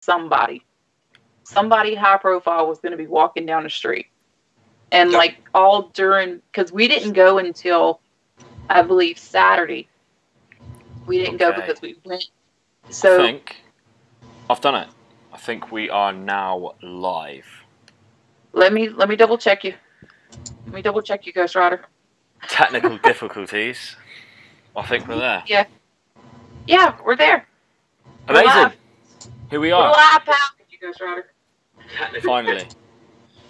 somebody high profile was going to be walking down the street. And like all during, because we didn't go until, I believe, Saturday. We didn't go because we went. So I think I've done it. I think we are now live. Let me double check you. Let me double check you, Ghost Rider. Technical difficulties. I think we're there. Yeah, we're there. Amazing. Here we are. We're live, pal. You, Ghost Rider. Finally.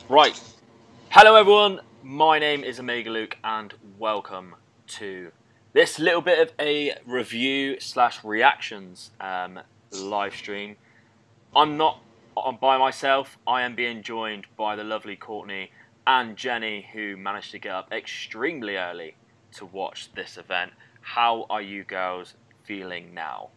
Right. Hello, everyone. My name is Omega Luke, and welcome to this little bit of a review / reactions live stream. I'm not by myself. I am being joined by the lovely Courtney and Jenny, who managed to get up extremely early to watch this event. How are you girls feeling now?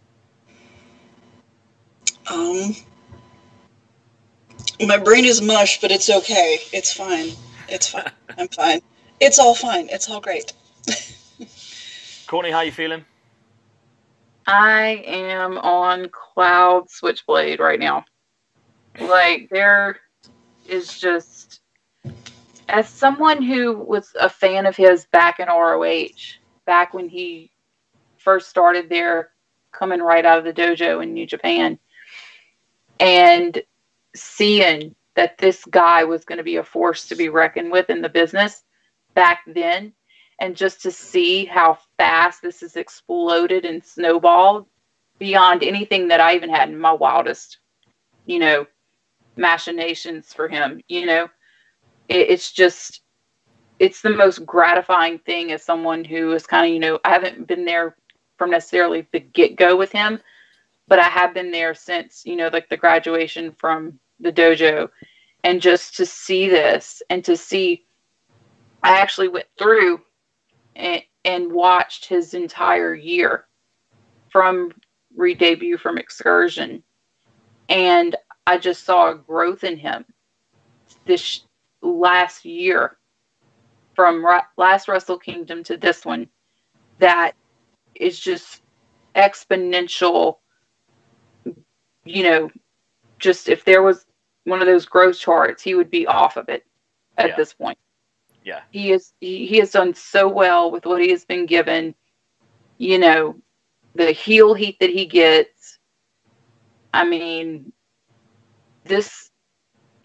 My brain is mush, but it's okay. It's fine. It's fine. I'm fine. It's all fine. It's all great. Courtney, how are you feeling? I am on cloud switchblade right now. Like, there is just, as someone who was a fan of his back in ROH, back when he first started there, coming right out of the dojo in New Japan, and seeing that this guy was going to be a force to be reckoned with in the business back then, and just to see how fast this has exploded and snowballed beyond anything that I even had in my wildest, machinations for him. It's just, it's the most gratifying thing as someone who is kind of, I haven't been there from necessarily the get-go with him, but I have been there since, like the graduation from the dojo. And just to see this and to see, I actually went through and watched his entire year from re-debut from Excursion. And I just saw a growth in him this last year, from last Wrestle Kingdom to this one, that is just exponential. Just if there was one of those growth charts, he would be off of it at this point. Yeah. He has done so well with what he has been given. The heel heat that he gets. I mean, this,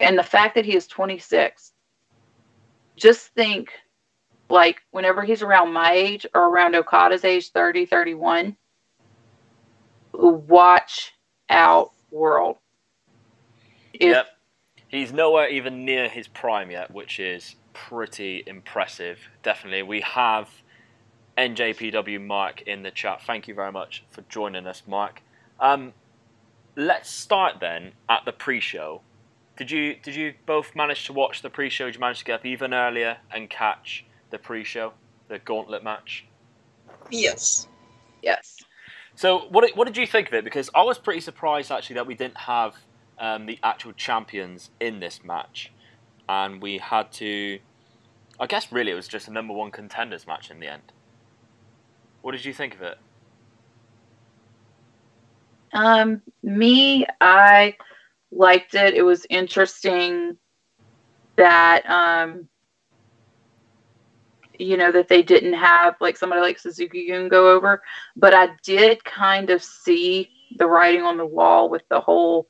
and the fact that he is 26. Just think, like, whenever he's around my age or around Okada's age, 30, 31, watch out, world. Yep. He's nowhere even near his prime yet, which is pretty impressive. Definitely. We have NJPW Mark in the chat. Thank you very much for joining us, Mark. Let's start then at the pre-show. Did you both manage to watch the pre-show? Did you manage to get up even earlier and catch the pre-show, the gauntlet match? Yes. Yes. So what did you think of it? Because I was pretty surprised actually that we didn't have the actual champions in this match, and we had to, I guess really it was just a #1 contenders match in the end. What did you think of it? I liked it. It was interesting that that they didn't have like somebody like Suzuki-gun go over, but I did kind of see the writing on the wall with the whole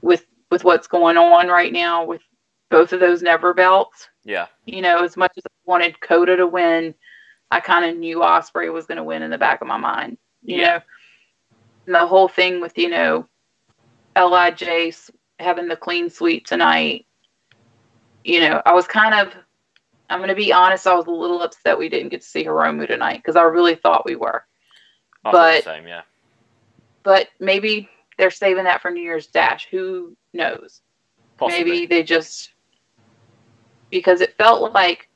with what's going on right now with both of those never belts. Yeah. As much as I wanted Coda to win, I kind of knew Ospreay was going to win in the back of my mind. You know, and the whole thing with LIJ having the clean sweep tonight. I was I'm going to be honest, I was a little upset we didn't get to see Hiromu tonight because I really thought we were. I thought the same, yeah. But maybe they're saving that for New Year's Dash. Who knows? Possibly. Maybe they just, because it felt like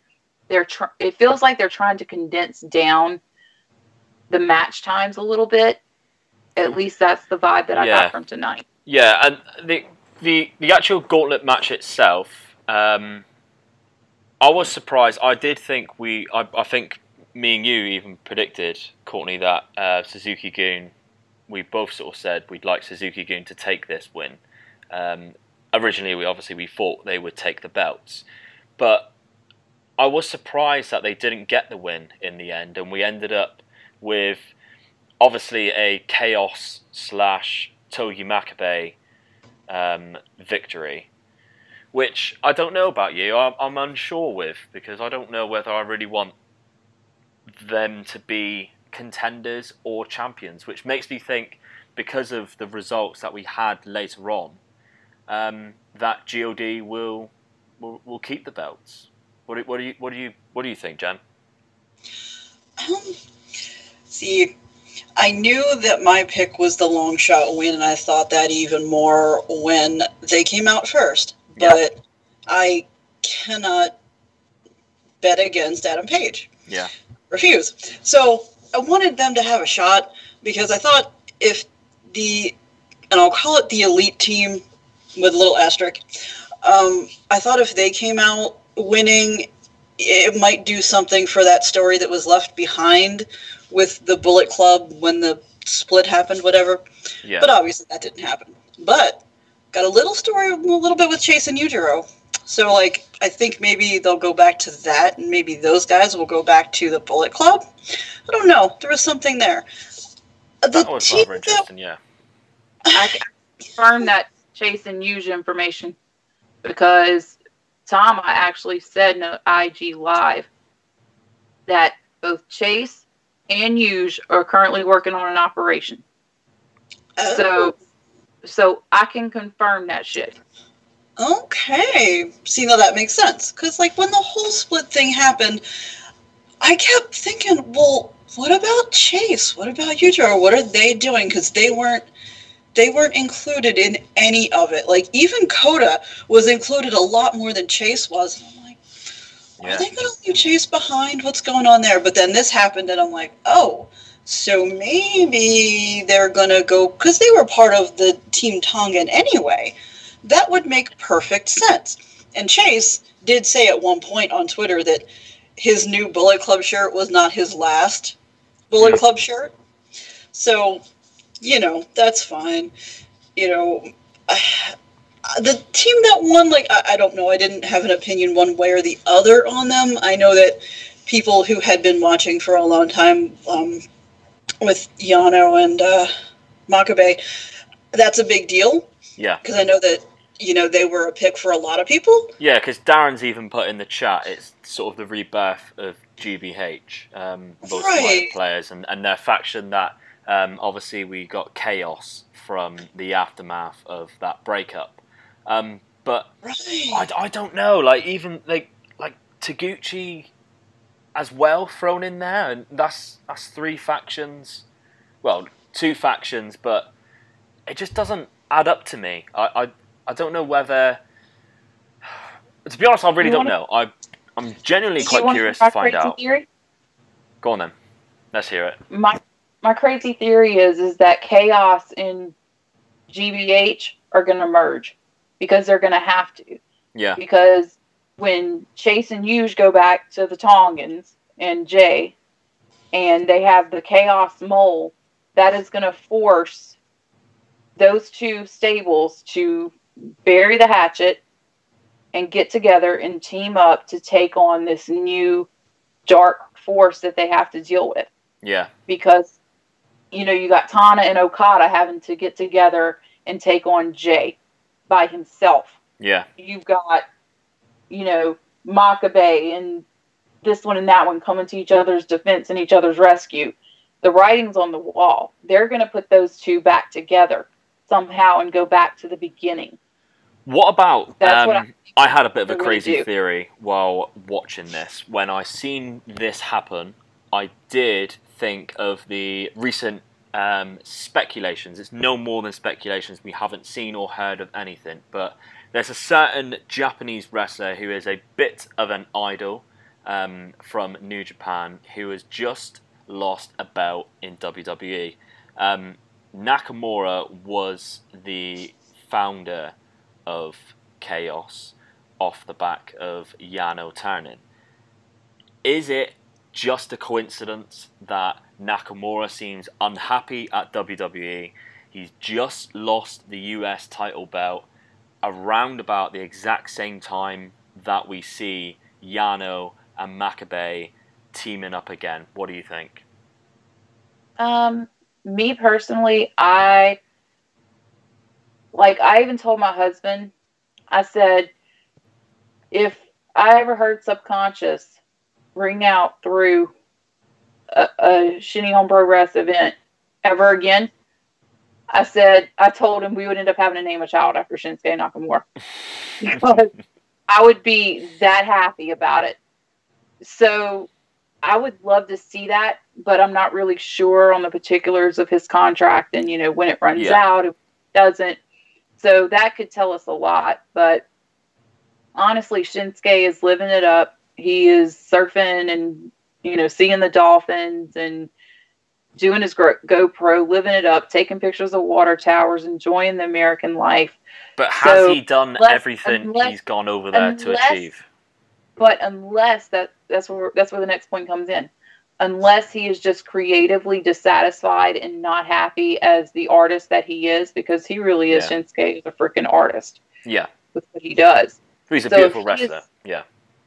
it feels like they're trying to condense down the match times a little bit. At least that's the vibe that I got from tonight. Yeah, and the actual gauntlet match itself, I was surprised. I did think I think me and you even predicted, Courtney, that Suzuki-gun we both sort of said we'd like Suzuki-gun to take this win. Originally, we thought they would take the belts, but I was surprised that they didn't get the win in the end, and we ended up with obviously a Chaos / Togi Makabe victory, which I don't know about you. I'm unsure with, because I don't know whether I really want them to be contenders or champions, which makes me think, because of the results that we had later on, that God will keep the belts. What do you think, Jen? See, I knew that my pick was the long shot win, and I thought that even more when they came out first. But I cannot bet against Adam Page. Yeah. Refuse. So I wanted them to have a shot, because I thought if and I'll call it the elite team with a little asterisk, I thought if they came out winning, it might do something for that story that was left behind with the Bullet Club when the split happened, whatever. Yeah. But obviously that didn't happen. But got a little story, a little bit with Chase and Yujiro. So, like, I think maybe they'll go back to that, and maybe those guys will go back to the Bullet Club. I don't know. There was something there. That was rather interesting, yeah. I can confirm that Chase and Yuja information, because Tama actually said in an IG Live that both Chase and Yuja are currently working on an operation. Oh. So I can confirm that shit. Okay. See, now that makes sense. Because, like, when the whole split thing happened, I kept thinking, well, what about Chase? What about Yujiro? What are they doing? Because they weren't included in any of it. Like, even Coda was included a lot more than Chase was. And I'm like, are they going to leave Chase behind? What's going on there? But then this happened, and I'm like, oh, so maybe they're going to go, because they were part of the Team Tongan anyway. That would make perfect sense. And Chase did say at one point on Twitter that his new Bullet Club shirt was not his last Bullet Club shirt. So, you know, that's fine. You know, the team that won, like, I don't know. I didn't have an opinion one way or the other on them. I know that people who had been watching for a long time with Yano and Makabe, that's a big deal. Yeah. Because I know that, you know, they were a pick for a lot of people. Yeah, because Darren's even put in the chat, it's sort of the rebirth of GBH, both players, and their faction that, obviously we got Chaos from the aftermath of that breakup. But I don't know, like, even like Taguchi as well thrown in there, and that's 3 factions, well, 2 factions, but it just doesn't add up to me. I don't know whether, to be honest, I really don't know. I'm genuinely quite curious to find out. Theory? Go on then, let's hear it. My crazy theory is that Chaos and GBH are going to merge, because they're going to have to. Yeah. Because when Chase and Yuge go back to the Tongans and Jay, and they have the Chaos Mole, that is going to force those 2 stables to bury the hatchet and get together and team up to take on this new dark force that they have to deal with. Yeah. Because, you know, you got Tana and Okada having to get together and take on Jay by himself. Yeah. You've got, you know, Makabe and this one and that one coming to each other's defense and each other's rescue. The writing's on the wall. They're going to put those 2 back together somehow and go back to the beginning. What about, I had a bit of a crazy do. theory while watching this. When I seen this happen, I did think of the recent speculations. It's no more than speculations. We haven't seen or heard of anything. But there's a certain Japanese wrestler who is a bit of an idol from New Japan who has just lost a belt in WWE. Nakamura was the founder of Chaos off the back of Yano turning. Is it just a coincidence that Nakamura seems unhappy at WWE. He's just lost the US title belt around about the exact same time that we see Yano and Makabe teaming up again. What do you think? Me personally, I even told my husband, I said, if I ever heard Subconscious ring out through a Shinny Home Pro Wrestling event ever again, I told him we would end up having to name a child after Shinsuke Nakamura. Because I would be that happy about it. So I would love to see that, but I'm not really sure on the particulars of his contract and, when it runs out, if it doesn't. So that could tell us a lot. But honestly, Shinsuke is living it up. He is surfing and, seeing the dolphins and doing his GoPro, living it up, taking pictures of water towers, enjoying the American life. But has he done everything he's gone over there to achieve? But unless that's where the next point comes in. Unless he is just creatively dissatisfied and not happy as the artist that he is, because he really is. Shinsuke is a freaking artist. Yeah. With what he does. He's a beautiful wrestler. Yeah,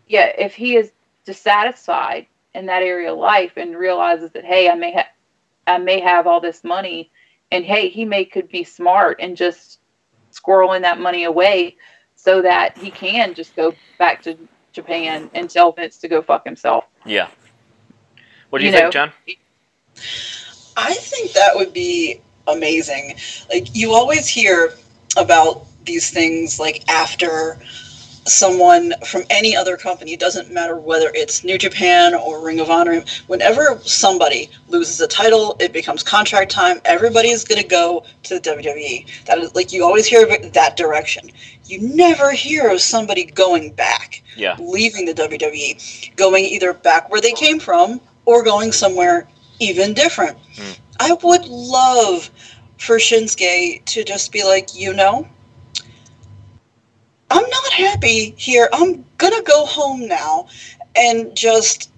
if he is dissatisfied in that area of life and realizes that, hey, I may have all this money, and hey, could be smart and just squirreling that money away so that he can just go back to Japan and tell Vince to go fuck himself. Yeah. What do you think, Jan? I think that would be amazing. Like, you always hear about these things, like, after someone from any other company, it doesn't matter whether it's New Japan or Ring of Honor, whenever somebody loses a title, it becomes contract time, everybody's going to go to the WWE. That is, like, you always hear of it that direction. You never hear of somebody going back, leaving the WWE, going either back where they came from or going somewhere even different. I would love for Shinsuke to just be like, I'm not happy here. I'm going to go home now and just,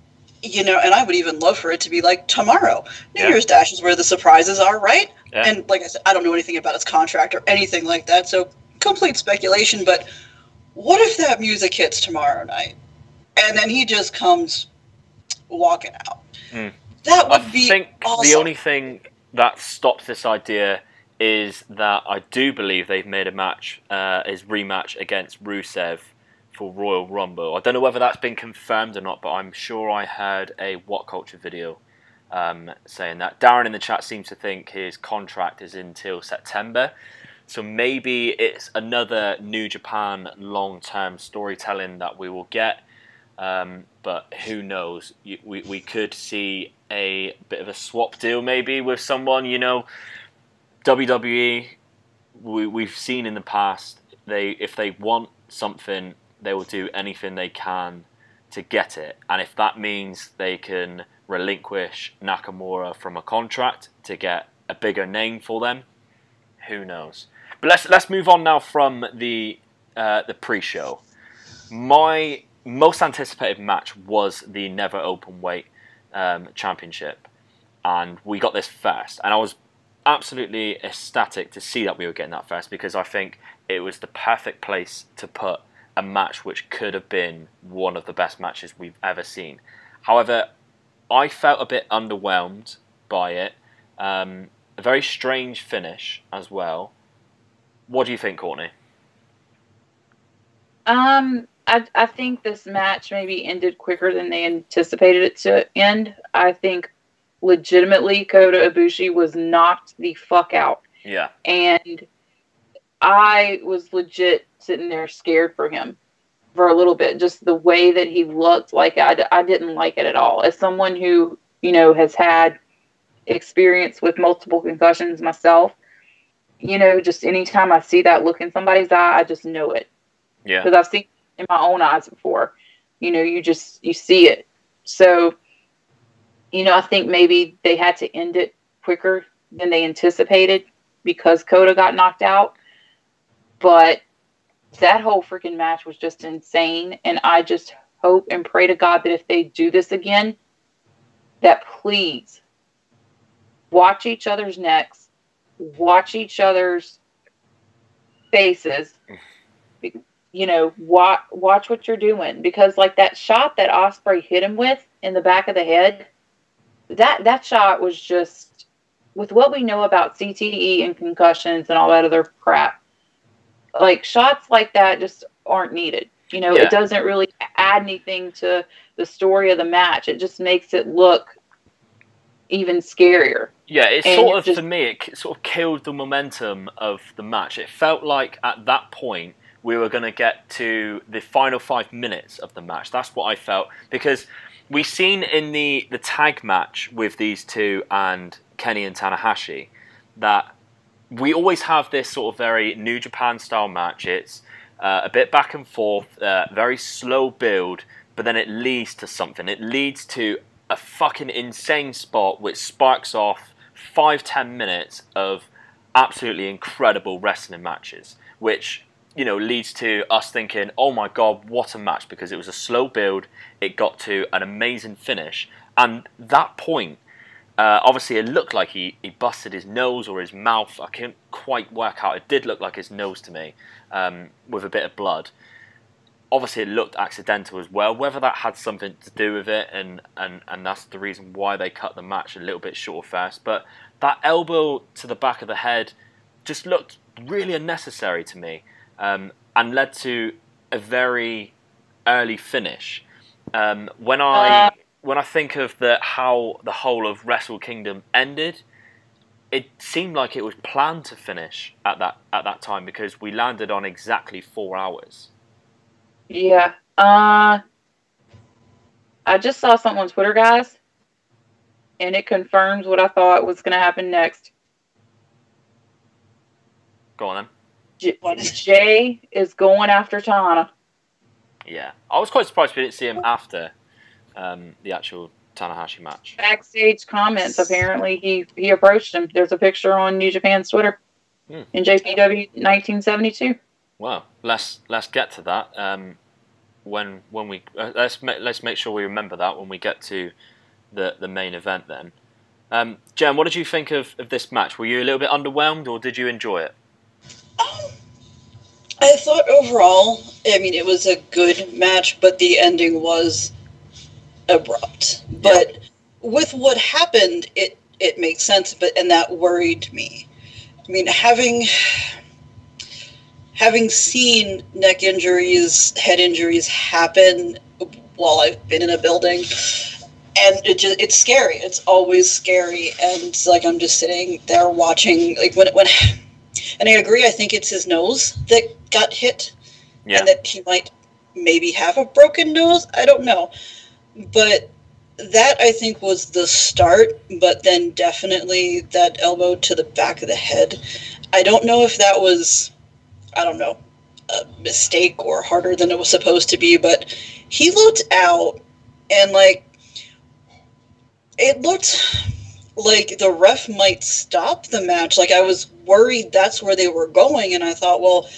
and I would even love for it to be like tomorrow. New Year's Dash is where the surprises are, right? Yeah. And like I said, I don't know anything about his contract or anything like that, so complete speculation, but what if that music hits tomorrow night and then he just comes walking out? That would be awesome. I think the only thing that stops this idea is that I do believe they've made a match, his rematch against Rusev for Royal Rumble. I don't know whether that's been confirmed or not, but I'm sure I heard a What Culture video saying that. Darren in the chat seems to think his contract is until September, so maybe it's another New Japan long-term storytelling that we will get, but who knows? We could see a bit of a swap deal maybe with someone, WWE, we've seen in the past, if they want something, they will do anything they can to get it. And if that means they can relinquish Nakamura from a contract to get a bigger name for them, who knows? But let's move on now from the pre-show. My most anticipated match was the Never Openweight Championship, and we got this first, and I was absolutely ecstatic to see that we were getting that first, because I think it was the perfect place to put a match which could have been one of the best matches we've ever seen. However, I felt a bit underwhelmed by it. A very strange finish as well. What do you think, Courtney? I think this match maybe ended quicker than they anticipated it to end. I think legitimately Kota Ibushi was knocked the fuck out. Yeah. And I was legit sitting there scared for him for a little bit. Just the way that he looked, like I didn't like it at all. As someone who, has had experience with multiple concussions myself, just anytime I see that look in somebody's eye, I just know it. Yeah. Because I've seen it in my own eyes before. You see it. So, I think maybe they had to end it quicker than they anticipated because Kota got knocked out. But that whole freaking match was just insane. And I just hope and pray to God that if they do this again, that please, watch each other's necks, watch each other's faces, you know, watch what you're doing, because like that shot that Ospreay hit him with in the back of the head, that shot was just, with what we know about CTE and concussions and all that other crap, like shots like that just aren't needed. You know, it doesn't really add anything to the story of the match. It just makes it look even scarier. Yeah, it sort of, for me, it sort of killed the momentum of the match. It felt like at that point we were going to get to the final 5 minutes of the match. That's what I felt, because we've seen in the tag match with these two and Kenny and Tanahashi that we always have this sort of very New Japan style match. It's a bit back and forth, very slow build, but then it leads to something. It leads to a fucking insane spot which sparks off 5-10 minutes of absolutely incredible wrestling matches, which, you know, leads to us thinking, oh my god, what a match, because it was a slow build, it got to an amazing finish, and that point, obviously it looked like he busted his nose or his mouth. I can't quite work out. It did look like his nose to me, with a bit of blood. Obviously it looked accidental as well. Whether that had something to do with it, and that's the reason why they cut the match a little bit short first. But that elbow to the back of the head just looked really unnecessary to me, and led to a very early finish. When I think of how the whole of Wrestle Kingdom ended, it seemed like it was planned to finish at that time, because we landed on exactly 4 hours. Yeah. I just saw something on Twitter, guys, and it confirms what I thought was going to happen next. Go on then. Jay is going after Tana. Yeah. I was quite surprised we didn't see him after the actual Tanahashi match. Backstage comments, apparently he approached him. There's a picture on New Japan's Twitter in JPW 1972. Well, let's get to that. When we let's make sure we remember that when we get to the main event. Then, Jen, what did you think of this match? Were you a little bit underwhelmed, or did you enjoy it? I thought overall, I mean, it was a good match, but the ending was abrupt. But with what happened, it makes sense. And that worried me. I mean, having seen neck injuries, head injuries happen while I've been in a building, and it's scary. It's always scary, and like I'm just sitting there watching, like when and I agree. I think it's his nose that got hit, and that he might maybe have a broken nose. I don't know, but that I think was the start. But then definitely that elbow to the back of the head. I don't know if that was, I don't know, a mistake or harder than it was supposed to be, but he looked out, and like it looked like the ref might stop the match. Like I was worried that's where they were going, and I thought, well,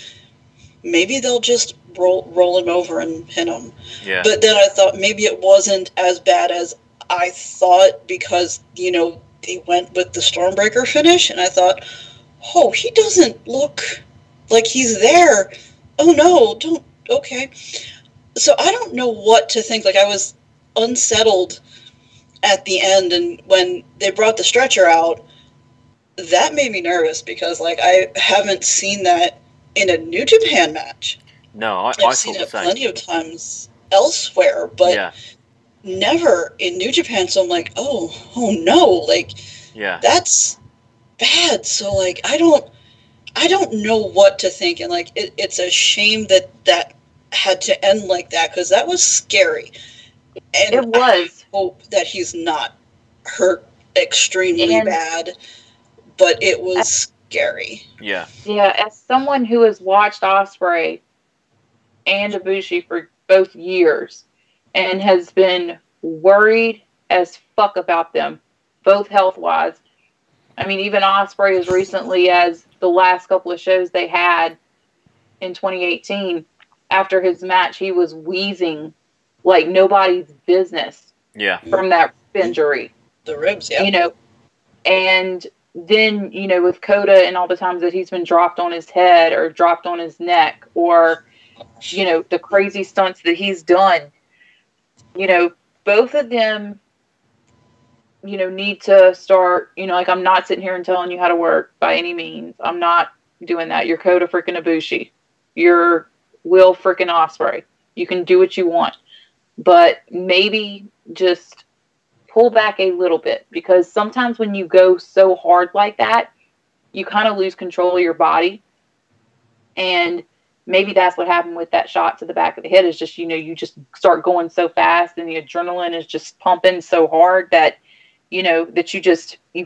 maybe they'll just roll him over and pin him. Yeah. But then I thought maybe it wasn't as bad as I thought, because, you know, they went with the Stormbreaker finish, and I thought, oh, he doesn't look like he's there. Oh no, don't, okay. So I don't know what to think. Like I was unsettled at the end, and when they brought the stretcher out, that made me nervous, because like I haven't seen that in a New Japan match. No, I've seen it plenty of times elsewhere, but never in New Japan. So I'm like, oh no, like that's bad. So like I don't know what to think, and like it's a shame that had to end like that, because that was scary. And it was. I hope that he's not hurt extremely bad, but it was scary. Yeah. Yeah, as someone who has watched Ospreay and Ibushi for both years and has been worried as fuck about them, both health-wise. I mean, even Ospreay as recently as the last couple of shows they had in 2018, after his match, he was wheezing like nobody's business. Yeah. From that injury. The ribs, yeah. You know, And then, you know, with Coda and all the times that he's been dropped on his head or dropped on his neck, or, you know, the crazy stunts that he's done, you know, both of them, you know, need to start, you know, like, I'm not sitting here and telling you how to work by any means. I'm not doing that. You're Kota freaking Ibushi. You're Will freaking Ospreay. You can do what you want. But maybe just pull back a little bit, because sometimes when you go so hard like that, you kind of lose control of your body. And maybe that's what happened with that shot to the back of the head, is just, you know, you just start going so fast and the adrenaline is just pumping so hard that, you know, that you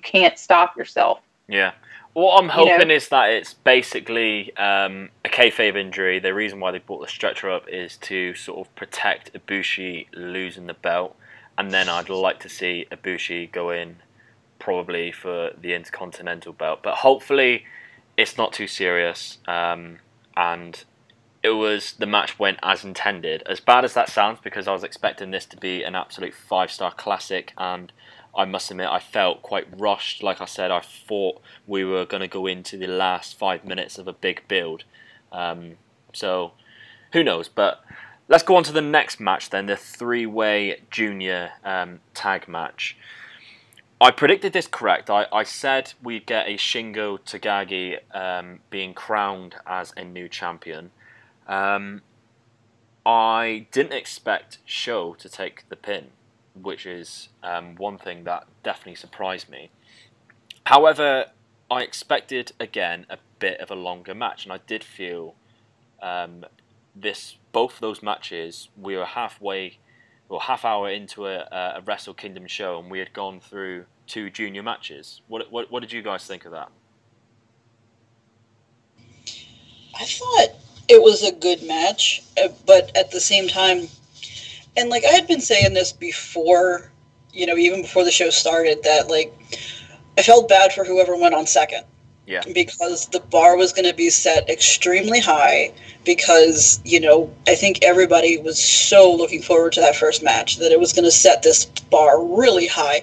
can't stop yourself. Yeah. What I'm hoping is that it's basically a kayfabe injury. The reason why they brought the stretcher up is to sort of protect Ibushi losing the belt. And then I'd like to see Ibushi go in probably for the Intercontinental belt. But hopefully it's not too serious. And the match went as intended. As bad as that sounds, because I was expecting this to be an absolute 5-star classic. And I must admit, I felt quite rushed. Like I said, I thought we were going to go into the last 5 minutes of a big build. So who knows? But let's go on to the next match then, the 3-way junior tag match. I predicted this correct. I said we'd get a Shingo Takagi being crowned as a new champion. I didn't expect Sho to take the pin, which is one thing that definitely surprised me. However, I expected, again, a bit of a longer match, and I did feel both those matches, we were half hour into a Wrestle Kingdom show, and we had gone through 2 junior matches. What did you guys think of that? I thought it was a good match, but at the same time, and like I had been saying this before, you know, even before the show started, that like I felt bad for whoever went on second. Yeah. Because the bar was going to be set extremely high, because, you know, I think everybody was so looking forward to that first match that it was going to set this bar really high,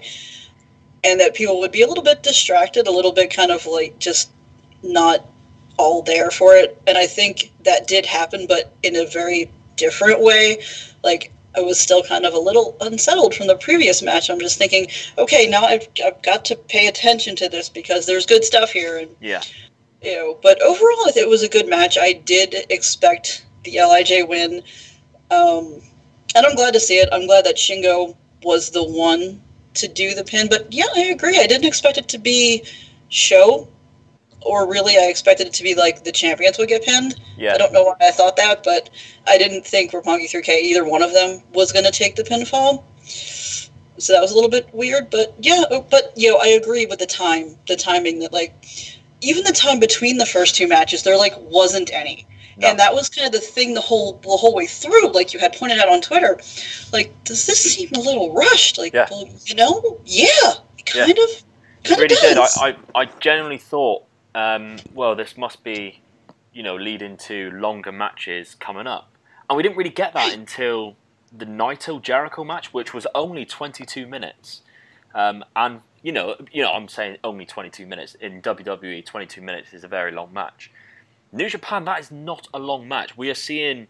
and that people would be a little bit distracted, a little bit kind of like just not all there for it. And I think that did happen, but in a very different way. Like, I was still kind of a little unsettled from the previous match. I'm just thinking, okay, now I've got to pay attention to this because there's good stuff here. And, yeah. You know, but overall, it was a good match. I did expect the LIJ win. And I'm glad to see it. I'm glad that Shingo was the one to do the pin. But yeah, I agree. I didn't expect it to be Sho. Or really, I expected it to be like the champions would get pinned. Yeah. I don't know why I thought that, but I didn't think Roppongi 3K, either one of them, was going to take the pinfall. So that was a little bit weird, but yeah, but you know, I agree with the timing that like, even the time between the first 2 matches, there like wasn't any. No. And that was kind of the thing the whole way through, like you had pointed out on Twitter. Like, does this seem a little rushed? Like, yeah. Well, you know, yeah, kind of. It really did. I genuinely thought, well, this must be, you know, leading to longer matches coming up. And we didn't really get that until the Naito Jericho match, which was only 22 minutes. And, you know, I'm saying only 22 minutes. In WWE, 22 minutes is a very long match. New Japan, that is not a long match. We are seeing,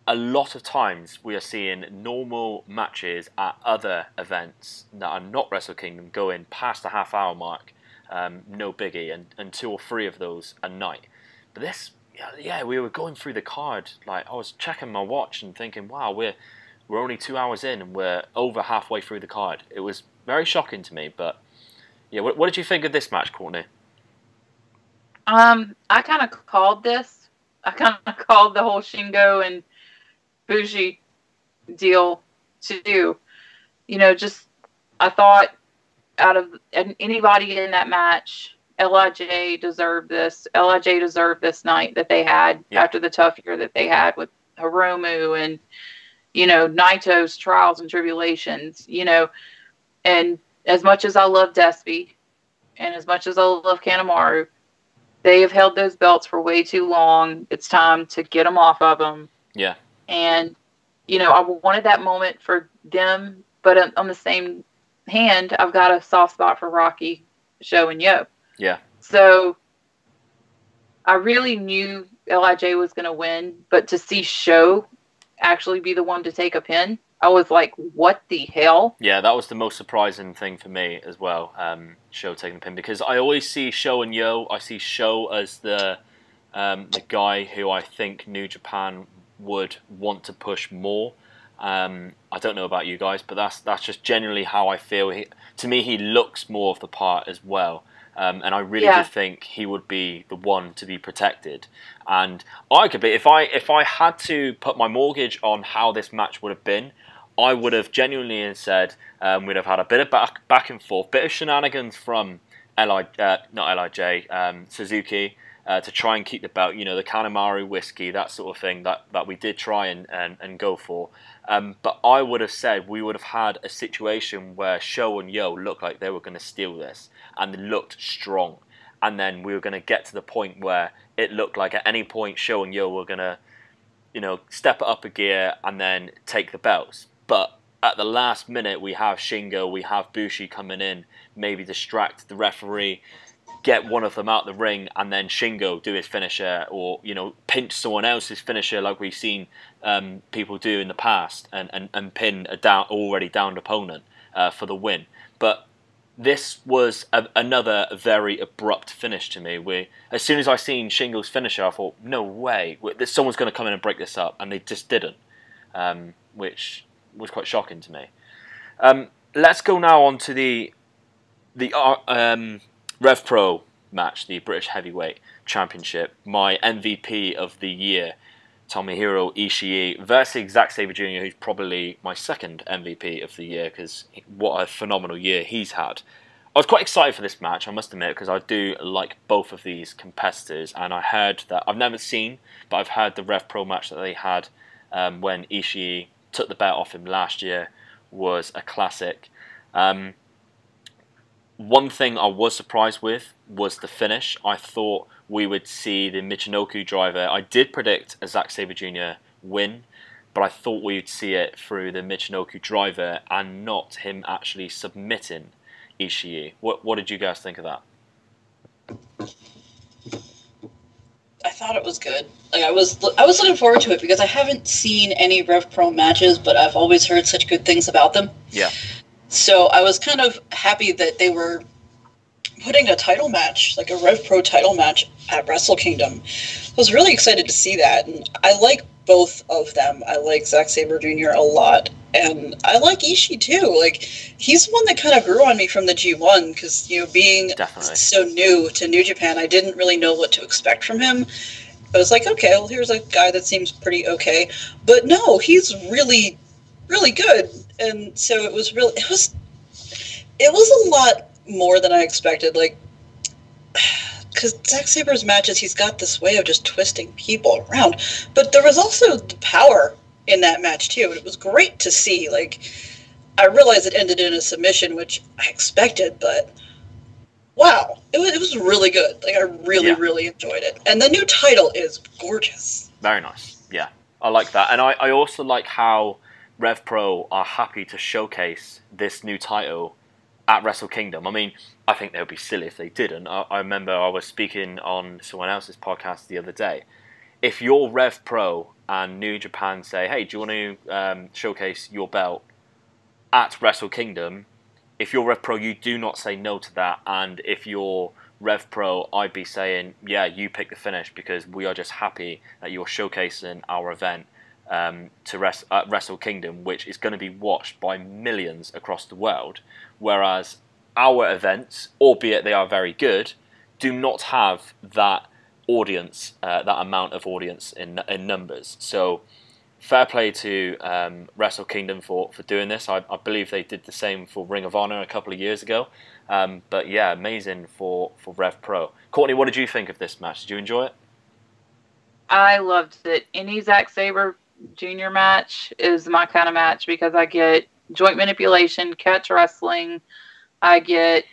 a lot of times, we are seeing normal matches at other events that are not Wrestle Kingdom going past the half-hour mark. No biggie, and 2 or 3 of those a night. But this, yeah, we were going through the card. Like, I was checking my watch and thinking, wow, we're only 2 hours in and we're over halfway through the card. It was very shocking to me. But yeah, what did you think of this match, Courtney? I kind of called this. I kind of called the whole Shingo and Bushi deal too. You know, just I thought, out of anybody in that match, LIJ deserved this. LIJ deserved this night that they had after the tough year that they had with Hiromu and, you know, Naito's trials and tribulations, you know. And as much as I love Despy and as much as I love Kanemaru, they have held those belts for way too long. It's time to get them off of them. Yeah. And, you know, I wanted that moment for them, but on the same hand, I've got a soft spot for Rocky Show and Yo. Yeah. So I really knew Lij was going to win, but to see Show actually be the one to take a pin, I was like, what the hell? Yeah, that was the most surprising thing for me as well, Show taking the pin, because I always see Show and Yo, I see Show as the guy who I think New Japan would want to push more. I don't know about you guys, but that's just genuinely how I feel. To me, he looks more of the part as well. And I really do think he would be the one to be protected. And arguably, if I had to put my mortgage on how this match would have been, I would have genuinely said we'd have had a bit of back and forth, bit of shenanigans from Suzuki to try and keep the belt. You know, the Kanemaru whiskey, that sort of thing that we did try and go for. But I would have said we would have had a situation where Show and Yo looked like they were going to steal this, and they looked strong. And then we were going to get to the point where it looked like at any point Show and Yo were going to, you know, step it up a gear and then take the belts. But at the last minute, we have Shingo, we have Bushi coming in, maybe distract the referee, get one of them out the ring, and then Shingo do his finisher, or, you know, pinch someone else's finisher like we've seen people do in the past, and pin a already downed opponent for the win. But this was another very abrupt finish to me. As soon as I seen Shingo's finisher, I thought, no way, someone's going to come in and break this up, and they just didn't, which was quite shocking to me. Let's go now on to the Rev Pro match, the British Heavyweight Championship. My MVP of the year, Tomohiro Ishii, versus Zack Sabre Jr., who's probably my second MVP of the year, because what a phenomenal year he's had. I was quite excited for this match, I must admit, because I do like both of these competitors, and I heard that, I've never seen, but I've heard the Rev Pro match that they had when Ishii took the belt off him last year was a classic. One thing I was surprised with was the finish. I thought we would see the Michinoku driver. I did predict a Zack Sabre Jr. win, but I thought we would see it through the Michinoku driver and not him actually submitting Ishii. What did you guys think of that? I thought it was good. Like I was looking forward to it because I haven't seen any Rev Pro matches, but I've always heard such good things about them. Yeah. So I was kind of happy that they were putting a title match, like a Rev Pro title match at Wrestle Kingdom. I was really excited to see that, and I like both of them. I like Zack Sabre Jr. a lot, and I like Ishii too. Like, he's one that kind of grew on me from the G1 because, you know, being so new to New Japan, I didn't really know what to expect from him. I was like, okay, well, here's a guy that seems pretty okay, but no, he's really, really good. And so it was a lot more than I expected. Like, because Zack Sabre's matches, he's got this way of just twisting people around. But there was also the power in that match, too. And it was great to see. Like, I realized it ended in a submission, which I expected, but wow. It was really good. Like, I really enjoyed it. And the new title is gorgeous. Very nice. Yeah, I like that. And I also like how Rev Pro are happy to showcase this new title at Wrestle Kingdom. I mean, I think they would be silly if they didn't. I remember I was speaking on someone else's podcast the other day. If you're Rev Pro and New Japan say, hey, do you want to showcase your belt at Wrestle Kingdom? If you're Rev Pro, you do not say no to that. And if you're Rev Pro, I'd be saying, yeah, you pick the finish because we are just happy that you're showcasing our event to Wrestle Kingdom, which is going to be watched by millions across the world, whereas our events, albeit they are very good, do not have that audience, that amount of audience in numbers. So fair play to Wrestle Kingdom for doing this. I believe they did the same for Ring of Honor a couple of years ago. But yeah, amazing for Rev Pro. Courtney, what did you think of this match? Did you enjoy it? I loved it. Any Zack Sabre Jr. match is my kind of match because I get joint manipulation, catch wrestling. I get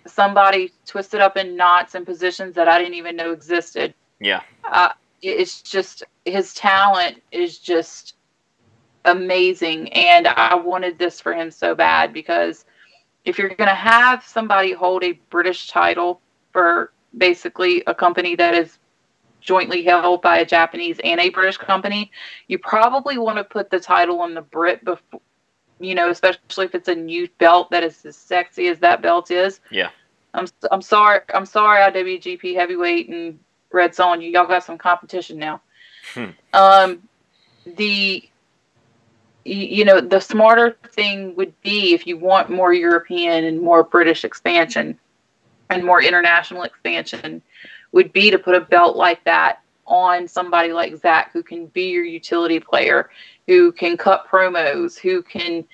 somebody twisted up in knots and positions that I didn't even know existed. Yeah. It's just, his talent is just amazing. And I wanted this for him so bad because if you're going to have somebody hold a British title for basically a company that is jointly held by a Japanese and a British company, you probably want to put the title on the Brit before, you know, especially if it's a new belt that is as sexy as that belt is. Yeah. I'm sorry, IWGP Heavyweight and Red Zone, y'all got some competition now. The smarter thing would be, if you want more European and more British expansion and more international expansion, would be to put a belt like that on somebody like Zach, who can be your utility player, who can cut promos, who can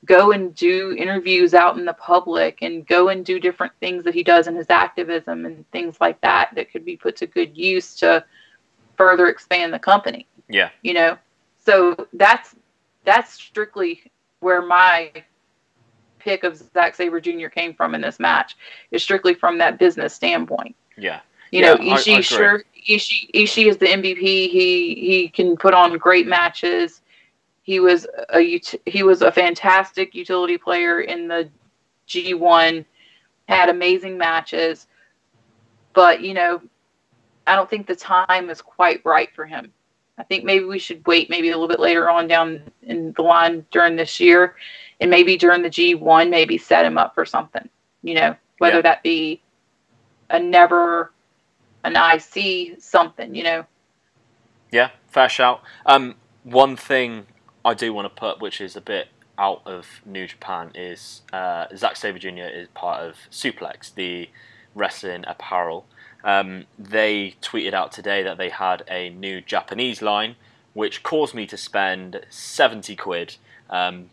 go and do interviews out in the public and go and do different things that he does in his activism and things like that could be put to good use to further expand the company. Yeah. You know, so that's strictly where my pick of Zack Sabre Jr. came from in this match, is strictly from that business standpoint. Yeah. You know, Ishii is the MVP. He can put on great matches. He was a fantastic utility player in the G1, had amazing matches, but, you know, I don't think the time is quite right for him. I think maybe we should wait maybe a little bit later on down in the line during this year, and maybe during the G1, maybe set him up for something, you know, whether that be an IC, something, you know. Yeah, fair shout. One thing I do want to put, which is a bit out of New Japan, is Zack Sabre Jr. is part of Suplex, the wrestling apparel. They tweeted out today that they had a new Japanese line, which caused me to spend 70 quid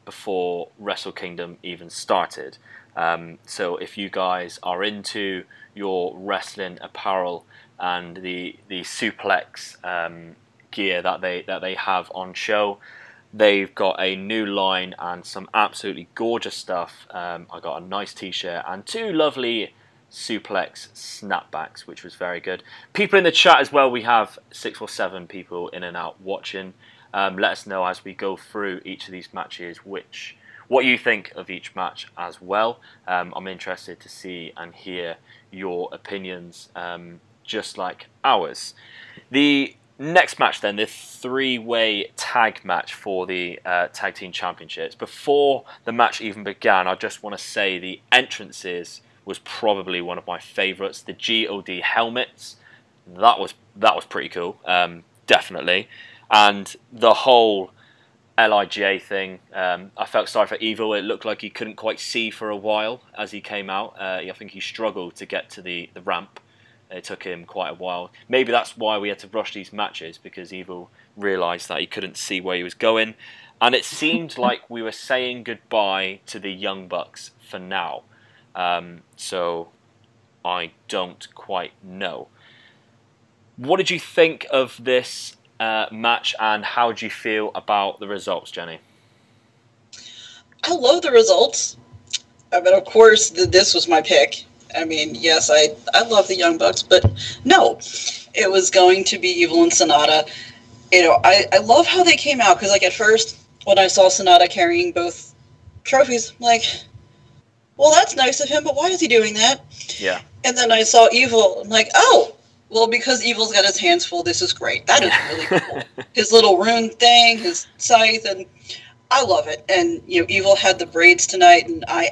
before Wrestle Kingdom even started. So if you guys are into your wrestling apparel and the Suplex gear that they have on show, they've got a new line and some absolutely gorgeous stuff. I got a nice t-shirt and 2 lovely Suplex snapbacks, which was very good. People in the chat as well, we have 6 or 7 people in and out watching. Let us know as we go through each of these matches what you think of each match as well. I'm interested to see and hear your opinions, just like ours. The next match then, the 3-way tag match for the Tag Team Championships. Before the match even began, I just want to say the entrances was probably one of my favourites. The GOD helmets, that was pretty cool, definitely. And the whole LIJ thing, I felt sorry for Evil. It looked like he couldn't quite see for a while as he came out. I think he struggled to get to the ramp. It took him quite a while. Maybe that's why we had to rush these matches, because Evil realised that he couldn't see where he was going. And it seemed like we were saying goodbye to the Young Bucks for now. So I don't quite know. What did you think of this match, and how do you feel about the results, Jenny? I love the results. I mean, of course, this was my pick. I mean, yes, I love the Young Bucks, but no, it was going to be Evil and Sonata. You know, I love how they came out, because, like, at first, when I saw Sonata carrying both trophies, I'm like, well, that's nice of him, but why is he doing that? Yeah. And then I saw Evil, I'm like, oh, well, because Evil's got his hands full, this is great. That is really cool. His little rune thing, his scythe, and I love it. And, you know, Evil had the braids tonight, and I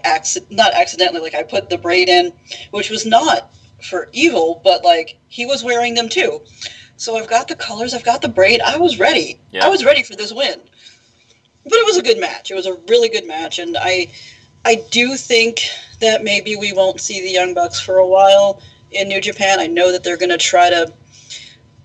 not accidentally, like, I put the braid in, which was not for Evil, but, like, he was wearing them too. So I've got the colors, I've got the braid, I was ready. Yeah. I was ready for this win. But it was a good match. It was a really good match, and I do think that maybe we won't see the Young Bucks for a while in New Japan. I know that they're going to try to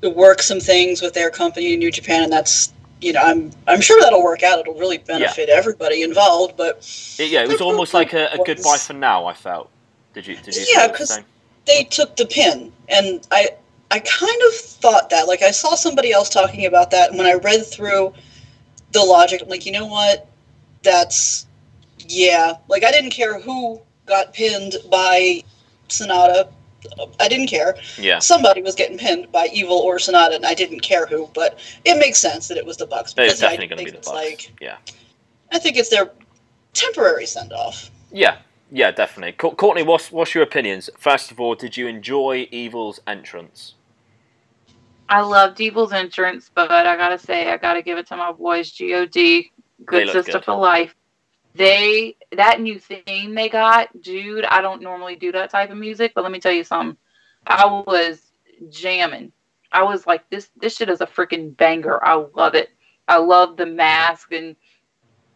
work some things with their company in New Japan, and that's, you know, I'm sure that'll work out. It'll really benefit everybody involved. But it was almost like a goodbye for now, I felt. Did you? Yeah, because they took the pin, and I kind of thought that. Like, I saw somebody else talking about that, and when I read through the logic, I'm like, you know what? That's, yeah. Like, I didn't care who got pinned by Sonata. I didn't care. Yeah. Somebody was getting pinned by Evil or Sonata, and I didn't care who, but it makes sense that it was the Bucks. It's definitely going to be the Bucks. Like, yeah. I think it's their temporary send-off. Yeah. Yeah, definitely. Courtney, what's your opinions? First of all, did you enjoy Evil's entrance? I loved Evil's entrance, but I gotta say, I gotta give it to my boys, God, They Good looked Sister good. for Life. That new theme they got, dude, I don't normally do that type of music, but let me tell you something. I was jamming. I was like, this shit is a freaking banger. I love it. I love the mask and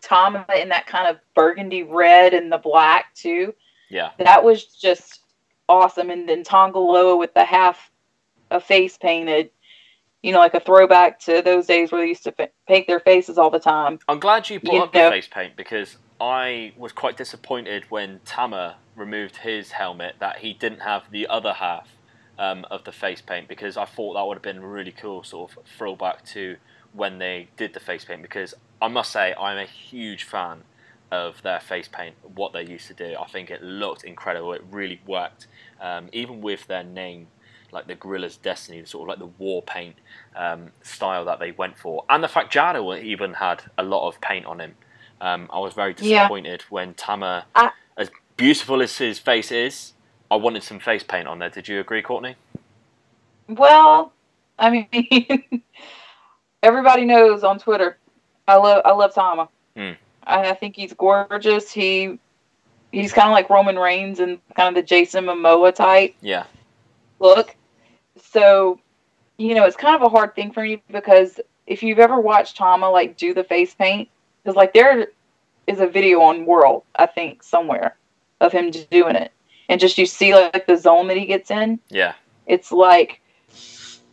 Tom in that kind of burgundy red and the black too. Yeah. That was just awesome. And then Tongaloa with the half a face painted, like a throwback to those days where they used to paint their faces all the time. I'm glad you brought up the face paint, because I was quite disappointed when Tama removed his helmet that he didn't have the other half of the face paint, because I thought that would have been a really cool sort of throwback to when they did the face paint, because I must say I'm a huge fan of their face paint, what they used to do. I think it looked incredible. It really worked, even with their name, like the Gorilla's Destiny, sort of like the war paint style that they went for. And the fact Jado even had a lot of paint on him. I was very disappointed when Tama, as beautiful as his face is, I wanted some face paint on there. Did you agree, Courtney? Well, I mean, everybody knows on Twitter, I love Tama. I think he's gorgeous. He's kind of like Roman Reigns and kind of the Jason Momoa type. Yeah. Look. So, it's kind of a hard thing for me, because if you've ever watched Tama like do the face paint, because like there is a video on World, I think, somewhere of him doing it, and just you see like the zone that he gets in. Yeah. It's like,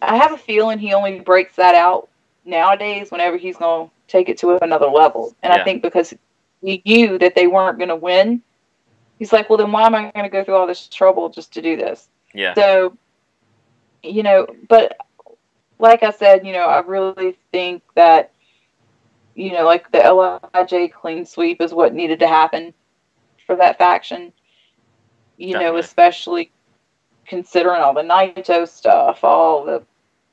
I have a feeling he only breaks that out nowadays whenever he's going to take it to another level. And I think because he knew that they weren't going to win, he's like, well, then why am I going to go through all this trouble just to do this? Yeah. So, but like I said, I really think that, like the LIJ clean sweep is what needed to happen for that faction. Especially considering all the Naito stuff, all the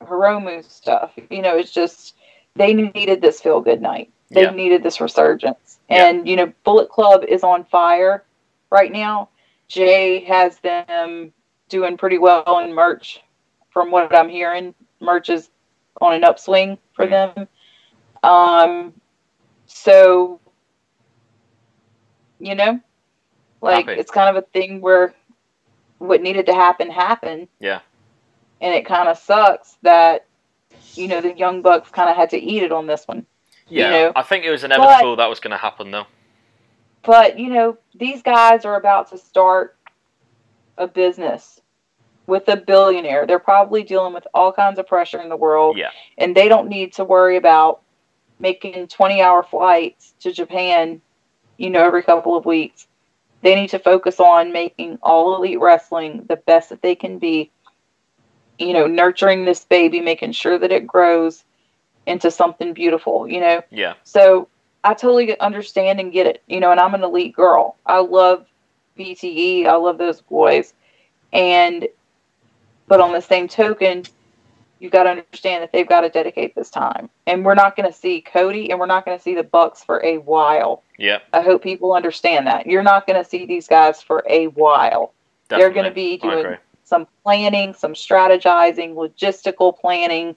Hiromu stuff. It's just, they needed this feel-good night. They needed this resurgence. And, Bullet Club is on fire right now. Jay has them doing pretty well in merch. From what I'm hearing, merch is on an upswing for them. So, it's kind of a thing where what needed to happen happened. Yeah. And it kind of sucks that, the Young Bucks kind of had to eat it on this one. Yeah, I think it was inevitable that was going to happen, though. But, these guys are about to start a business with a billionaire. They're probably dealing with all kinds of pressure in the world. Yeah. And they don't need to worry about making 20-hour flights to Japan, every couple of weeks. They need to focus on making All Elite Wrestling the best that they can be. Nurturing this baby, making sure that it grows into something beautiful, Yeah. So I totally understand and get it, and I'm an elite girl. I love BTE. I love those boys. But on the same token, you've got to understand that they've got to dedicate this time. And we're not going to see Cody and we're not going to see the Bucks for a while. Yeah. I hope people understand that. You're not going to see these guys for a while. Definitely. They're going to be doing some planning, some strategizing, logistical planning.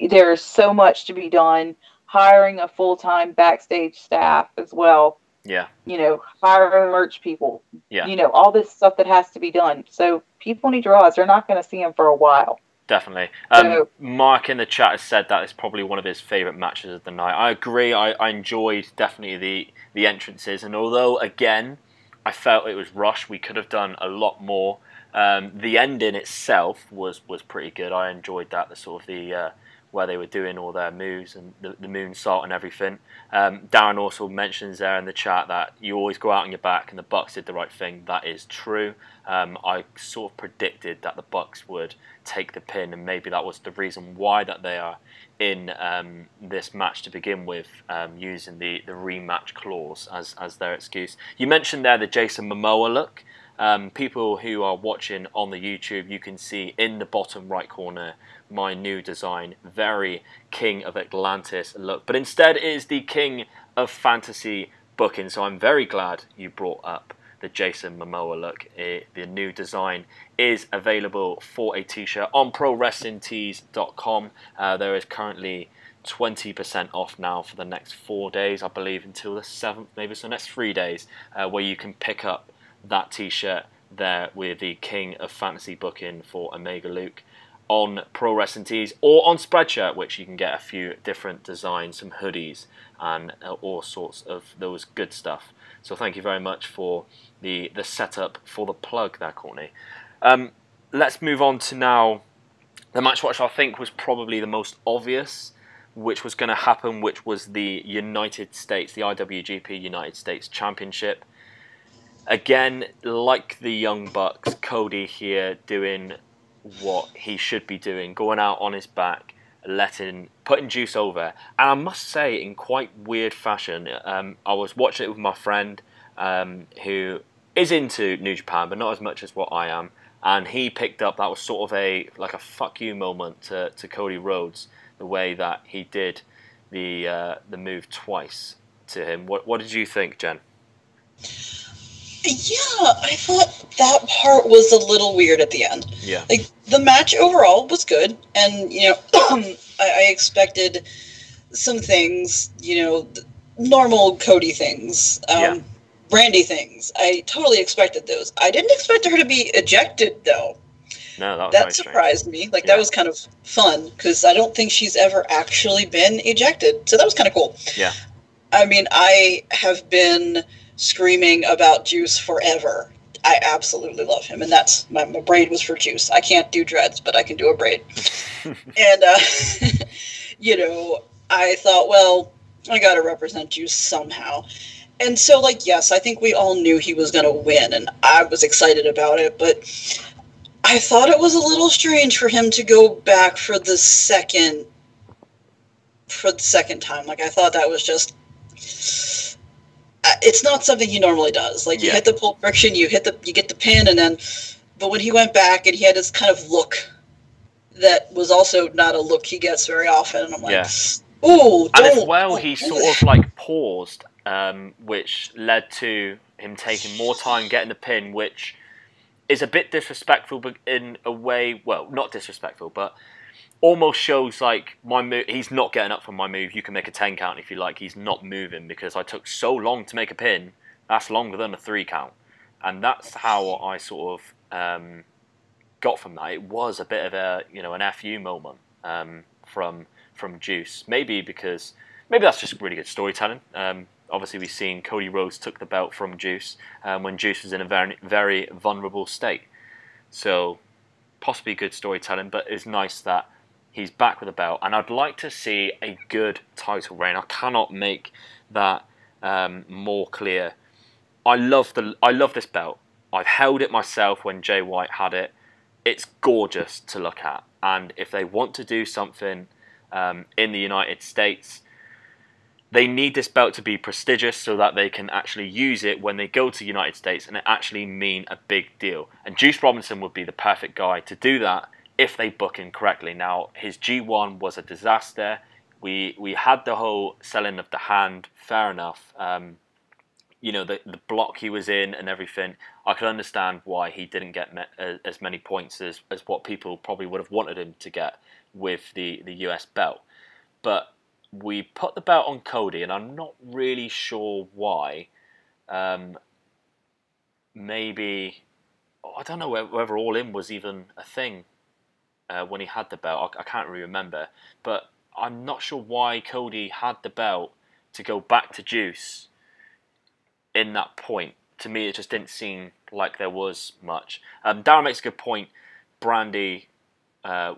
There's so much to be done. Hiring a full-time backstage staff as well. Yeah. Hiring merch people. Yeah. All this stuff that has to be done. So people need to realize they're not going to see him for a while. Definitely. Mark in the chat has said that it's probably one of his favourite matches of the night. I agree. I enjoyed definitely the entrances. And although, again, I felt it was rushed, we could have done a lot more. The ending itself was pretty good. I enjoyed that, the sort of the where they were doing all their moves and the moonsault and everything. Darren also mentions there in the chat that you always go out on your back, and the Bucks did the right thing. That is true. I sort of predicted that the Bucks would take the pin, and maybe that was the reason why that they are in this match to begin with, using the rematch clause as their excuse. You mentioned there the Jason Momoa look. People who are watching on the YouTube, you can see in the bottom right corner my new design, very King of Atlantis look, but instead it is the King of Fantasy booking. So I'm very glad you brought up the Jason Momoa look. The new design is available for a t-shirt on ProWrestlingTees.com. There is currently 20% off now for the next 4 days, I believe, until the 7th, maybe so next 3 days, where you can pick up that t-shirt there with the King of Fantasy booking for Omega Luke on Pro Wrestling Tees, or on Spreadshirt, which you can get a few different designs, some hoodies and all sorts of those good stuff. So thank you very much for the setup for the plug there, Courtney. Let's move on to now the match which I think was probably the most obvious, which was going to happen, which was the United States, the IWGP United States Championship. Again, like the Young Bucks, Cody here doing what he should be doing, going out on his back, putting Juice over. And I must say, in quite weird fashion, I was watching it with my friend who is into New Japan, but not as much as what I am. And he picked up that was sort of a fuck you moment to Cody Rhodes, the way that he did the move twice to him. What did you think, Jen? Yeah, I thought that part was a little weird at the end. Yeah. Like, the match overall was good, and, you know, I expected some things, you know, normal Cody things, Brandy things. I totally expected those. I didn't expect her to be ejected, though. No, that was that surprised me. Like, that was kind of fun, because I don't think she's ever actually been ejected, so that was kind of cool. Yeah. I mean, I have been screaming about Juice forever. I absolutely love him, and that's my braid was for Juice. I can't do dreads, but I can do a braid. And you know, I thought, well, I got to represent Juice somehow. And so, like, yes, I think we all knew he was going to win, and I was excited about it, but I thought it was a little strange for him to go back for the second time. Like, I thought that was just, it's not something he normally does. Like, you hit the pull friction, you get the pin, and then, but when he went back and he had this kind of look that was also not a look he gets very often, and I'm like, ooh, and as well, he sort of like paused, which led to him taking more time getting the pin, which is a bit disrespectful, but in a way, well, not disrespectful, but almost shows like my move. He's not getting up from my move. You can make a 10 count if you like. He's not moving because I took so long to make a pin. That's longer than a 3 count, and that's how I sort of got from that. It was a bit of a an FU moment from Juice. Maybe that's just really good storytelling. Obviously, we've seen Cody Rhodes took the belt from Juice when Juice was in a very, very vulnerable state. So possibly good storytelling, but it's nice that he's back with the belt, and I'd like to see a good title reign. I cannot make that more clear. I love this belt. I've held it myself when Jay White had it. It's gorgeous to look at, and if they want to do something in the United States, they need this belt to be prestigious so that they can actually use it when they go to the United States and it actually mean a big deal. And Juice Robinson would be the perfect guy to do that if they book him correctly. Now, his G1 was a disaster. We had the whole selling of the hand, fair enough. The block he was in and everything. I could understand why he didn't get as many points as what people probably would have wanted him to get with the US belt. But we put the belt on Cody, and I'm not really sure why. Maybe, I don't know whether All In was even a thing when he had the belt. I can't really remember. But I'm not sure why Cody had the belt to go back to Juice in that point. To me, it just didn't seem like there was much. Darren makes a good point. Brandy,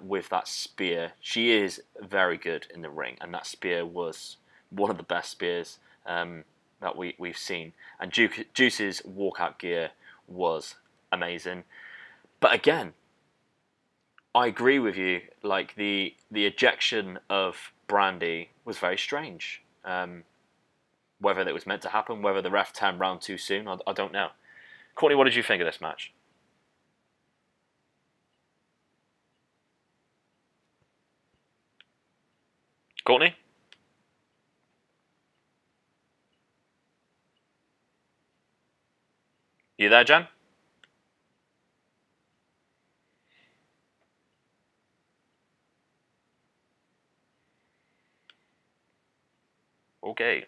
with that spear, she is very good in the ring, and that spear was one of the best spears that we've seen. And Juice's walkout gear was amazing. But again, I agree with you. Like the ejection of Brandy was very strange. Whether that was meant to happen, whether the ref turned round too soon, I don't know. Courtney, what did you think of this match? Courtney? You there, Jen? Okay.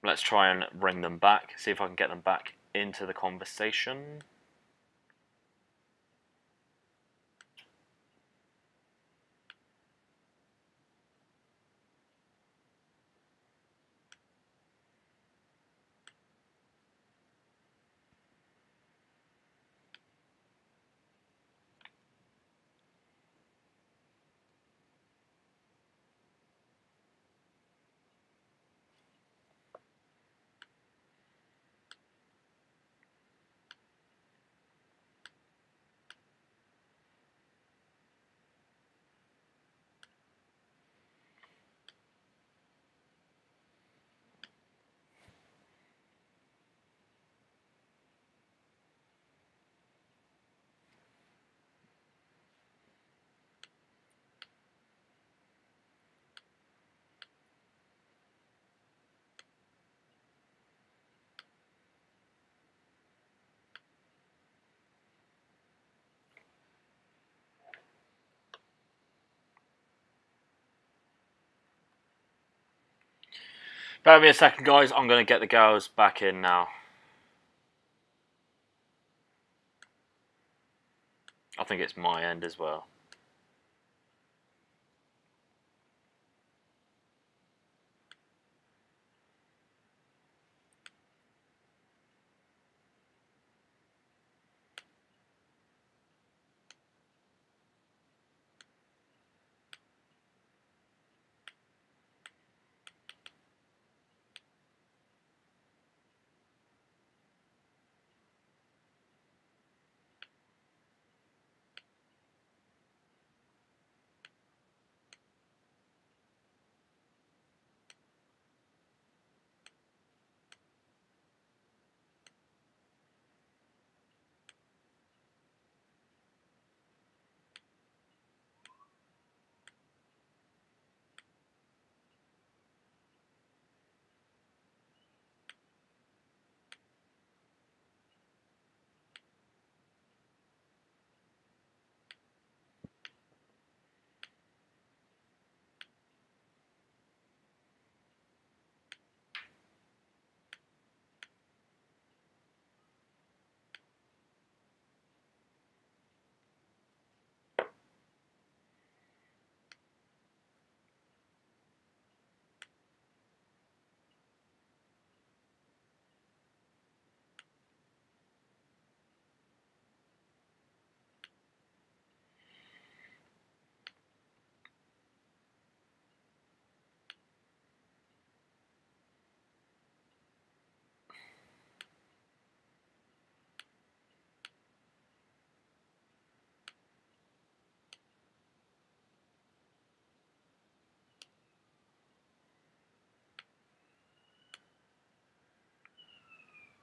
Let's try and bring them back, see if I can get them back into the conversation. Bear with me a second, guys. I'm going to get the girls back in now. I think it's my end as well.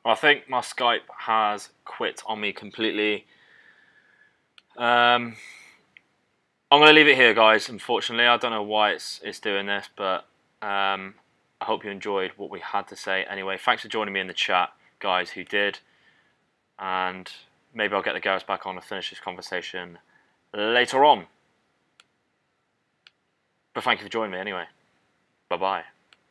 I think my Skype has quit on me completely. I'm going to leave it here, guys. Unfortunately, I don't know why it's doing this, but I hope you enjoyed what we had to say. Anyway, thanks for joining me in the chat, guys, who did. And maybe I'll get the girls back on and finish this conversation later on. But thank you for joining me anyway. Bye-bye.